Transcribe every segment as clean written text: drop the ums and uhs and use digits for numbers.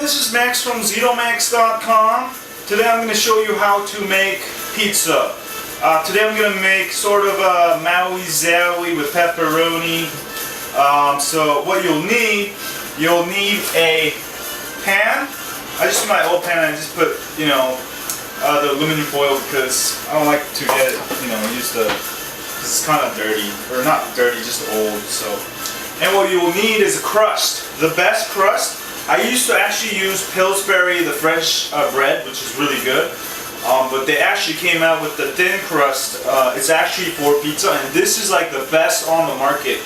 this is Max from ZitoMax.com. Today I'm going to show you how to make pizza. Today I'm going to make sort of a Maui Zowie with pepperoni. So what you'll need a pan. I just use my old pan and I just put, the aluminum foil because I don't like to get, used to, because it's kind of dirty, or not dirty, just old. So, and what you'll need is a crust. The best crust. I used to actually use Pillsbury, the French bread, which is really good. But they actually came out with the thin crust. It's actually for pizza, and this is like the best on the market.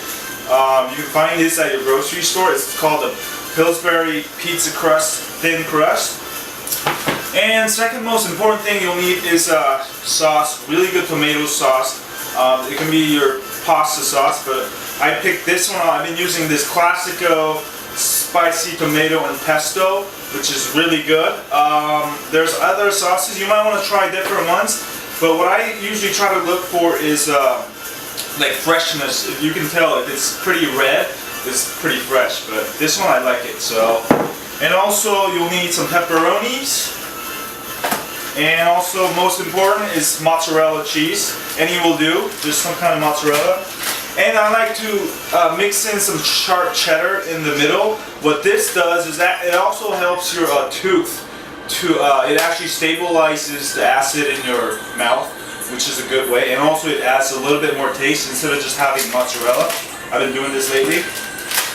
You can find this at your grocery store. It's called the Pillsbury Pizza Crust Thin Crust. And second most important thing you'll need is sauce, really good tomato sauce. It can be your pasta sauce, but I picked this one. I've been using this Classico spicy tomato and pesto, which is really good. There's other sauces. You might want to try different ones, but what I usually try to look for is like freshness. If you can tell, if it's pretty red, it's pretty fresh, but this one I like it. So, and also you'll need some pepperonis, and also most important is mozzarella cheese. Any will do, just some kind of mozzarella. And I like to mix in some sharp cheddar in the middle. What this does is that it also helps your tooth to, it actually stabilizes the acid in your mouth, which is a good way. And also it adds a little bit more taste instead of just having mozzarella. I've been doing this lately.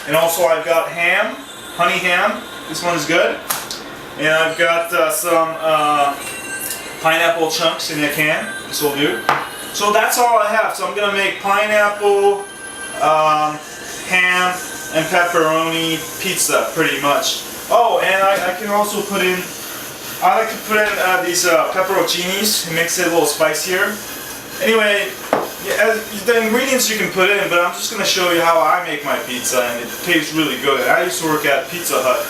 And also I've got ham, honey ham. This one is good. And I've got some pineapple chunks in a can. This will do. So that's all I have. So I'm going to make pineapple, ham, and pepperoni pizza pretty much. Oh, and I can also put in, I like to put in these pepperoncinis. It makes it a little spicier. Anyway, yeah, the ingredients you can put in, but I'm just going to show you how I make my pizza, and it tastes really good. I used to work at Pizza Hut,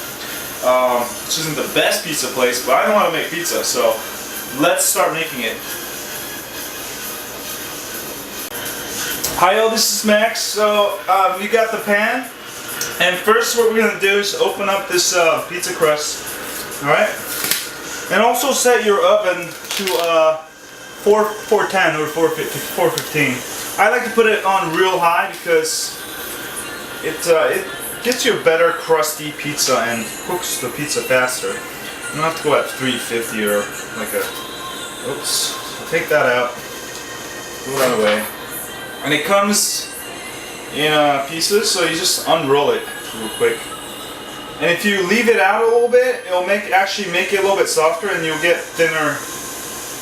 which isn't the best pizza place, but I know how to make pizza, so let's start making it. Hi, this is Max. So we got the pan, and first what we're gonna do is open up this pizza crust. All right, and also set your oven to 410 or 415. I like to put it on real high because it gets you a better crusty pizza and cooks the pizza faster. You don't have to go at 350 or like a. Oops, I'll take that out. Throw that away. And it comes in pieces, so you just unroll it real quick. And if you leave it out a little bit, it'll actually make it a little bit softer, and you'll get thinner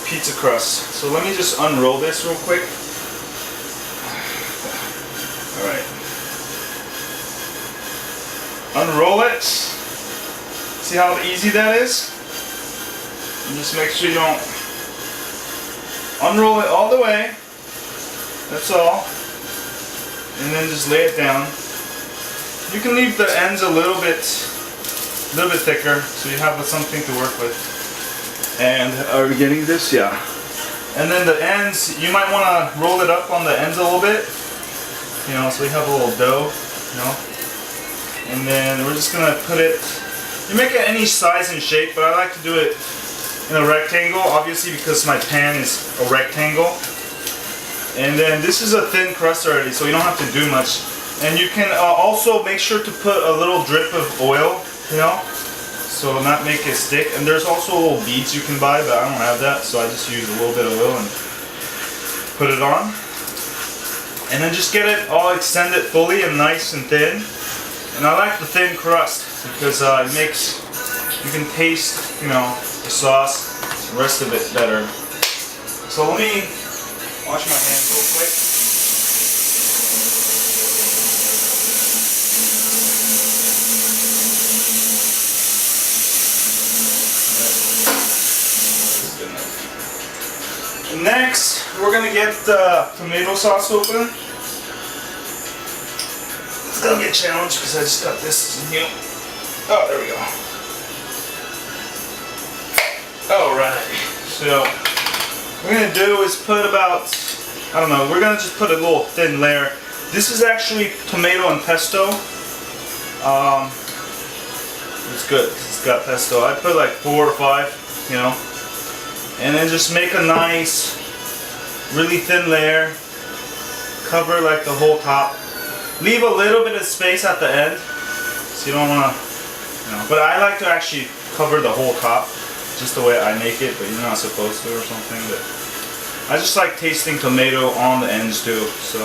pizza crust. So let me just unroll this real quick. Alright. Unroll it. See how easy that is? And just make sure you don't unroll it all the way. That's all. And then just lay it down. You can leave the ends a little bit thicker, so you have something to work with. And are we getting this? Yeah. And then the ends, you might want to roll it up on the ends a little bit. So we have a little dough. And then we're just gonna put it. You make it any size and shape, but I like to do it in a rectangle, obviously because my pan is a rectangle. And then this is a thin crust already, so you don't have to do much. And you can also make sure to put a little drip of oil, so not make it stick. And there's also little beads you can buy, but I don't have that, so I just use a little bit of oil and put it on. And then just get it all extended fully and nice and thin. And I like the thin crust because it makes, you can taste, the sauce, the rest of it better. So let me wash my hands real quick. Next, we're gonna get the tomato sauce open. It's gonna get challenged because I just got this new. Oh, there we go. Alright, so what we're going to do is put about, I don't know, we're going to just put a little thin layer. This is actually tomato and pesto. It's good. It's got pesto. I put like 4 or 5, you know. And then just make a nice, really thin layer. Cover like the whole top. Leave a little bit of space at the end, so you don't want to, you know. But I like to actually cover the whole top, just the way I make it. But you're not supposed to or something. But I just like tasting tomato on the ends too. So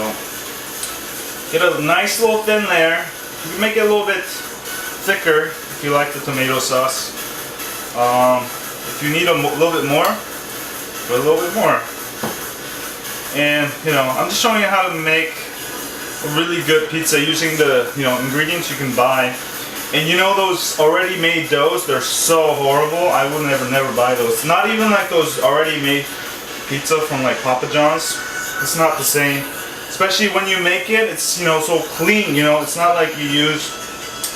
get a nice little thin layer. You can make it a little bit thicker if you like the tomato sauce. If you need a little bit more, put a little bit more. And you know, I'm just showing you how to make a really good pizza using the, you know, ingredients you can buy. And you know those already made doughs, they're so horrible. I would never buy those. Not even like those already made pizza from like Papa John's. It's not the same. Especially when you make it, it's, you know, so clean. You know, it's not like you use,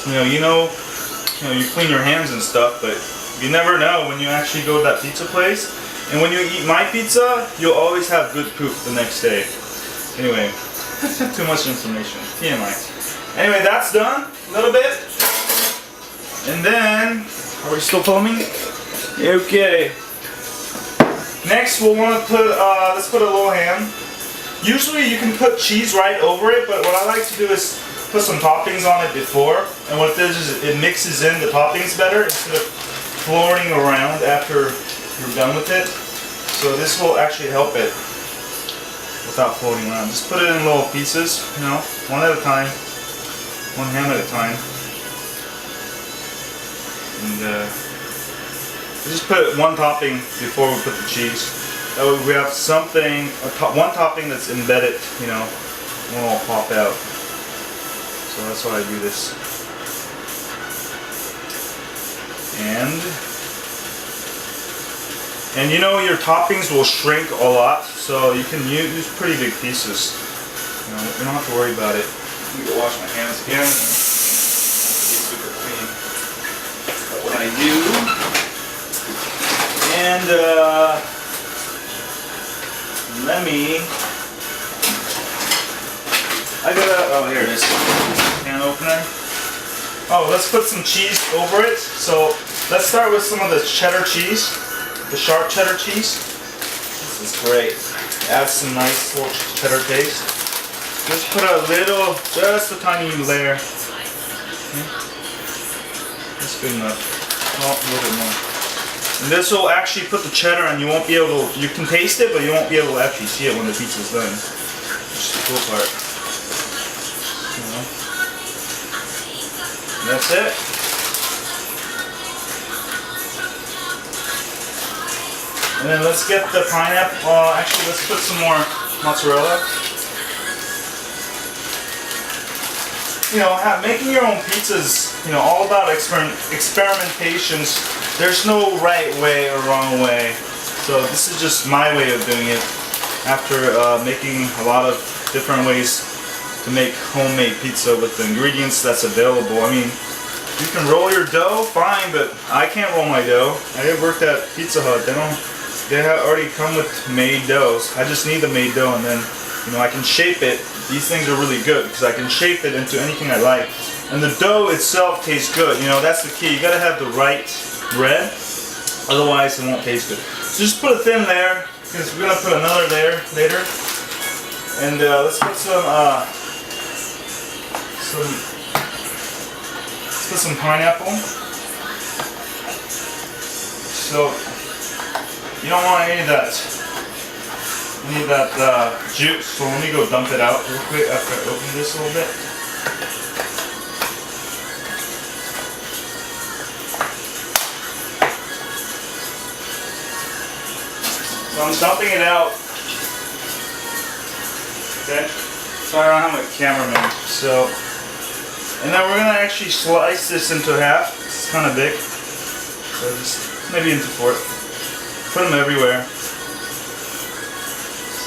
you clean your hands and stuff, but you never know when you actually go to that pizza place. And when you eat my pizza, you'll always have good poop the next day. Anyway, too much information. TMI. Anyway, that's done. A little bit. And then, are we still filming? Okay. Next, we'll want to put, let's put a little ham. Usually you can put cheese right over it, but what I like to do is put some toppings on it before. And what it does is it mixes in the toppings better instead of floating around after you're done with it. So this will actually help it without floating around. Just put it in little pieces, you know, one at a time, one ham at a time. And just put one topping before we put the cheese. That way we have something, one topping that's embedded, you know, won't all pop out. So that's why I do this. And you know your toppings will shrink a lot, so you can use pretty big pieces. You know, you don't have to worry about it. Let me go wash my hands again. Be super clean. That's what I do. And oh, here it is. Can opener. Oh, let's put some cheese over it. So let's start with some of the cheddar cheese. The sharp cheddar cheese. This is great. Adds some nice little cheddar taste. Just put a little, just a tiny layer. Okay. That's good enough. Oh, a little bit more. And this will actually put the cheddar, and you won't be able to, you can taste it, but you won't be able to actually see it when the pizza's done. Which is the cool part. You know? And that's it. And then let's get the pineapple, actually let's put some more mozzarella. You know, making your own pizzas, you know, all about experimentations. There's no right way or wrong way. So this is just my way of doing it after making a lot of different ways to make homemade pizza with the ingredients that's available. I mean, you can roll your dough, fine, but I can't roll my dough. I worked at Pizza Hut. They already come with made doughs. I just need the made dough, and then, you know, I can shape it. These things are really good because I can shape it into anything I like. And the dough itself tastes good. You know, that's the key. You gotta have the right bread, otherwise it won't taste good. So just put a thin layer, because we're gonna put another layer later. And let's put some pineapple. So you don't want any of that. You need that juice. So let me go dump it out real quick after I open this a little bit. So I'm dumping it out. Okay. So I don't have my cameraman. So, and then we're gonna actually slice this into half. It's kind of big. So just maybe into 4. Put them everywhere.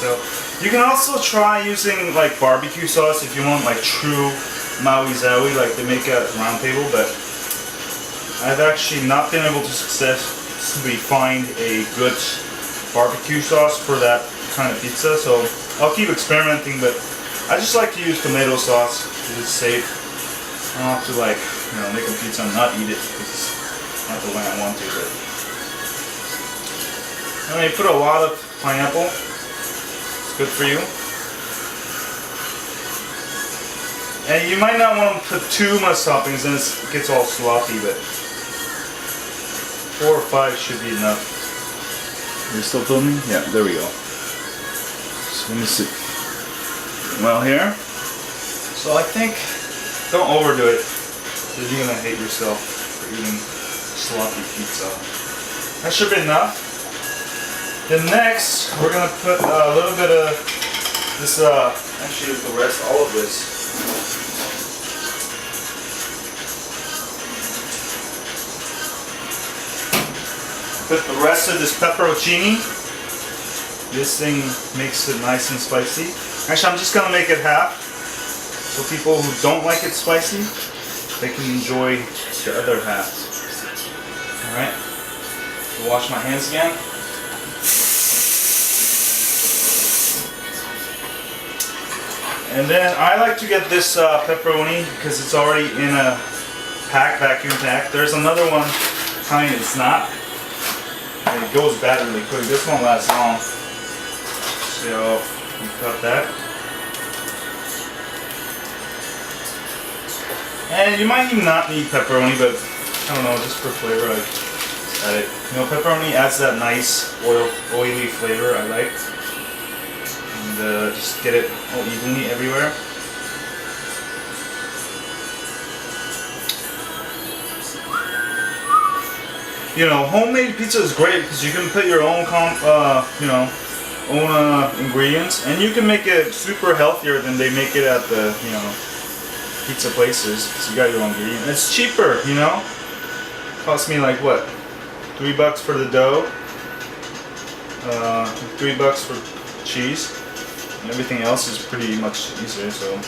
So you can also try using like barbecue sauce if you want like true Maui Zowie like they make at Round Table, but I've actually not been able to successfully find a good barbecue sauce for that kind of pizza, so I'll keep experimenting, but I just like to use tomato sauce because it's safe. I don't have to like, make a pizza and not eat it because it's not the way I want to. But I mean, put a lot of pineapple. It's good for you. And you might not want to put too much toppings, then it gets all sloppy. But 4 or 5 should be enough. You're still filming? Yeah, there we go. So let me see. Well, here. So I think, don't overdo it, because you're gonna hate yourself for eating sloppy pizza. That should be enough. Then next, we're gonna put a little bit of this. Actually, the rest, all of this. Put the rest of this pepperoncini. This thing makes it nice and spicy. Actually, I'm just gonna make it half, so people who don't like it spicy, they can enjoy the other half. All right. So wash my hands again. And then I like to get this pepperoni because it's already in a pack, vacuum pack. There's another one kind, it's not. And it goes bad really quick. This one lasts long. So we cut that. And you might even not need pepperoni, but I don't know, just for flavor I add it. Pepperoni adds that nice oily flavor I like. And just get it all evenly everywhere. Homemade pizza is great because you can put your own ingredients, and you can make it super healthier than they make it at the pizza places. So you got your own ingredients. It's cheaper, Cost me like what, $3 for the dough, $3 for cheese, and everything else is pretty much easier. So,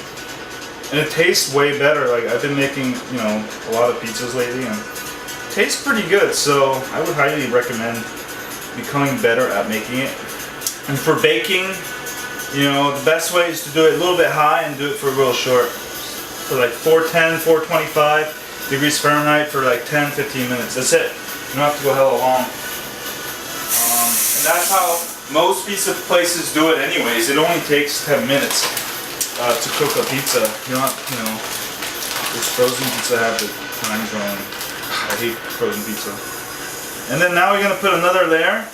and it tastes way better. Like I've been making a lot of pizzas lately, and it tastes pretty good. So I would highly recommend becoming better at making it. And for baking, the best way is to do it a little bit high and do it for real short. For like 410, 425 degrees Fahrenheit for like 10-15 minutes. That's it. You don't have to go hella long. And that's how most pizza places do it anyways. It only takes 10 minutes to cook a pizza. You don't have, this frozen pizza have the times wrong. I hate frozen pizza. And then now we're going to put another layer.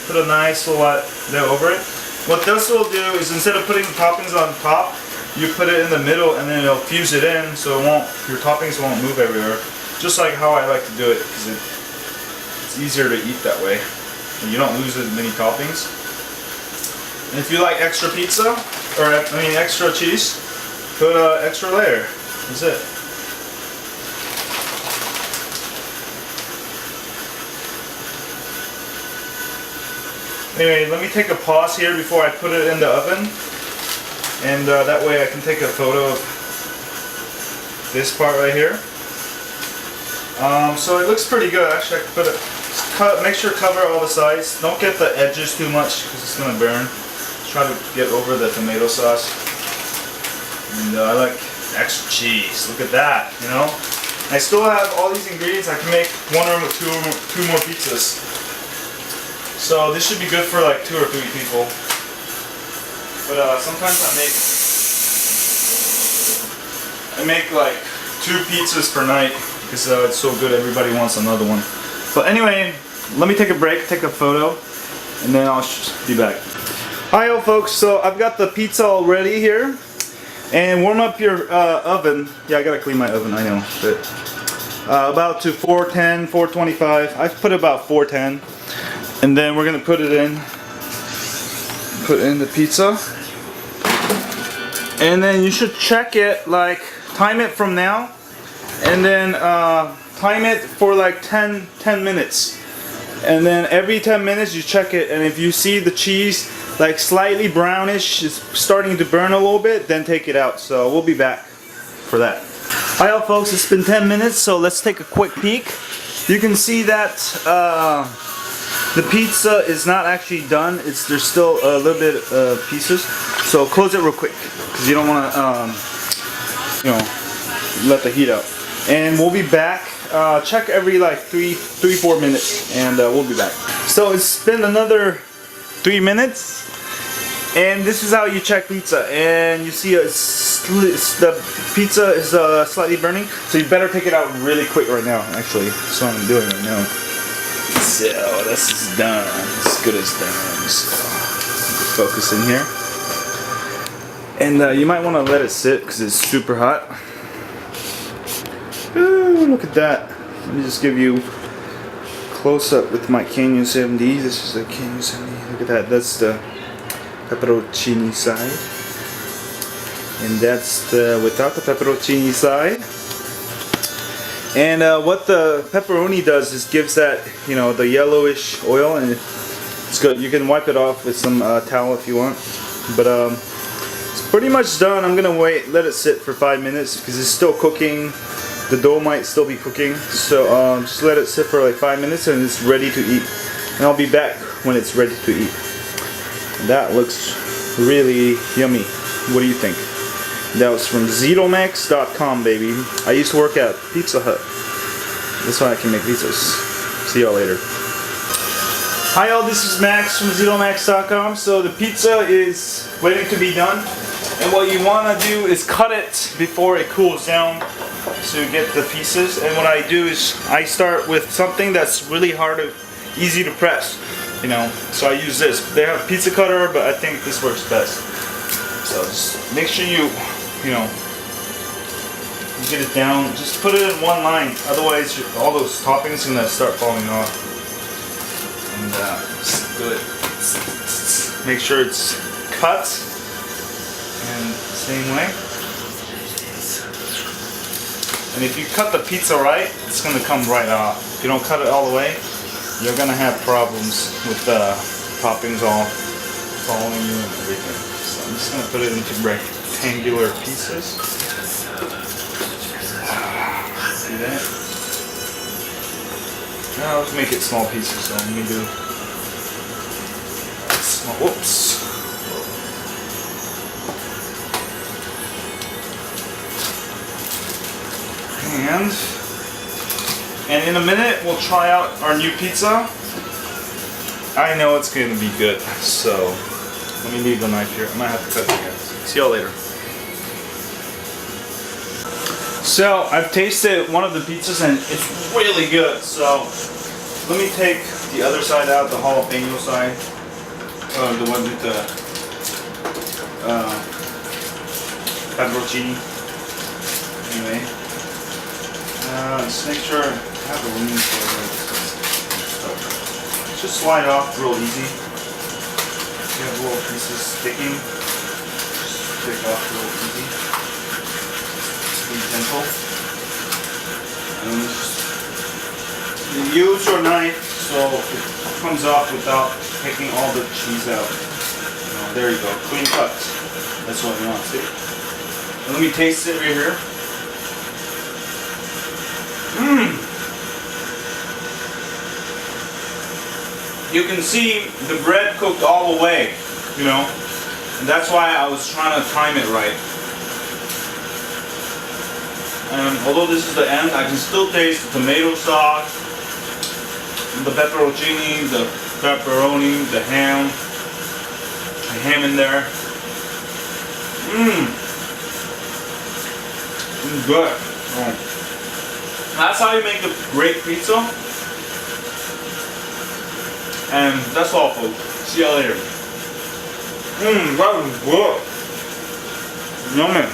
Put a nice little layer over it. What this will do is instead of putting the toppings on top, you put it in the middle and then it'll fuse it in so your toppings won't move everywhere. Just like how I like to do it, because it's easier to eat that way. And you don't lose as many toppings. And if you like extra pizza, or extra cheese, put an extra layer. That's it. Anyway, let me take a pause here before I put it in the oven. And that way I can take a photo of this part right here. So it looks pretty good. Actually, I can put it, make sure to cover all the sides. Don't get the edges too much because it's going to burn. Try to get over the tomato sauce. And I like extra cheese. Look at that, I still have all these ingredients. I can make one or two more pizzas. So this should be good for like 2 or 3 people. But sometimes I make like 2 pizzas per night because it's so good everybody wants another one. But anyway, let me take a break, take a photo, and then I'll be back. Hi folks, so I've got the pizza all ready here. And warm up your oven. Yeah, I gotta clean my oven, I know. But about to 410, 425. I've put about 410. And then we're gonna put in the pizza. And then you should check it, like time it from now, and then time it for like 10 minutes. And then every 10 minutes you check it, and if you see the cheese like slightly brownish, it's starting to burn a little bit, then take it out. So we'll be back for that. Hi folks, it's been 10 minutes, so let's take a quick peek. You can see that the pizza is not actually done. There's still a little bit of pieces. So close it real quick, because you don't want to, let the heat out. And we'll be back. Check every like 3-4 minutes, and we'll be back. So it's been another 3 minutes, and this is how you check pizza. And you see the pizza is slightly burning, so you better take it out really quick right now. Actually, that's what I'm doing right now. So this is done. As good as done. So focus in here, and you might want to let it sit because it's super hot. Ooh, look at that. Let me just give you close up with my Canyon 70. This is the Canyon 70. Look at that. That's the pepperoncini side, and that's the without the pepperoncini side. And what the pepperoni does is gives that, you know, the yellowish oil, and it's good. You can wipe it off with some towel if you want, but it's pretty much done. I'm gonna let it sit for 5 minutes because it's still cooking. The dough might still be cooking, so just let it sit for like 5 minutes and it's ready to eat. And I'll be back when it's ready to eat. That looks really yummy. What do you think? That was from ZitoMax.com, baby. I used to work at Pizza Hut. That's why I can make pizzas. See y'all later. Hi y'all, this is Max from ZitoMax.com. So the pizza is waiting to be done. And what you want to do is cut it before it cools down, so you get the pieces. And what I do is I start with something that's really easy to press, you know. So I use this. They have a pizza cutter, but I think this works best. So just make sure you know, you get it down. Just put it in one line, otherwise all those toppings are gonna start falling off. And just do it. Make sure it's cut, and same way. And if you cut the pizza right, it's going to come right off. If you don't cut it all the way, you're going to have problems with the toppings all following you and everything. So I'm just going to put it into rectangular pieces. See that? Now let's make it small pieces. So let me do small. Whoops. And in a minute we'll try out our new pizza. I know it's going to be good, so let me leave the knife here. I might have to cut it again. See y'all later. So I've tasted one of the pizzas and it's really good. So let me take the other side out, the jalapeno side, the one with the pepperoncini. Anyway. Just make sure I have the room for it. Just slide off real easy. You have little pieces sticking. Just take off real easy. Just be gentle. And just use your knife so it comes off without taking all the cheese out. There you go. Clean cut. That's what we want. See? And let me taste it right here. You can see the bread cooked all the way, you know, and that's why I was trying to time it right. And although this is the end, I can still taste the tomato sauce, the pepperoncini, the pepperoni, the ham in there. Good. Oh. That's how you make a great pizza. And that's all, folks. See y'all later. That was good. Yummy.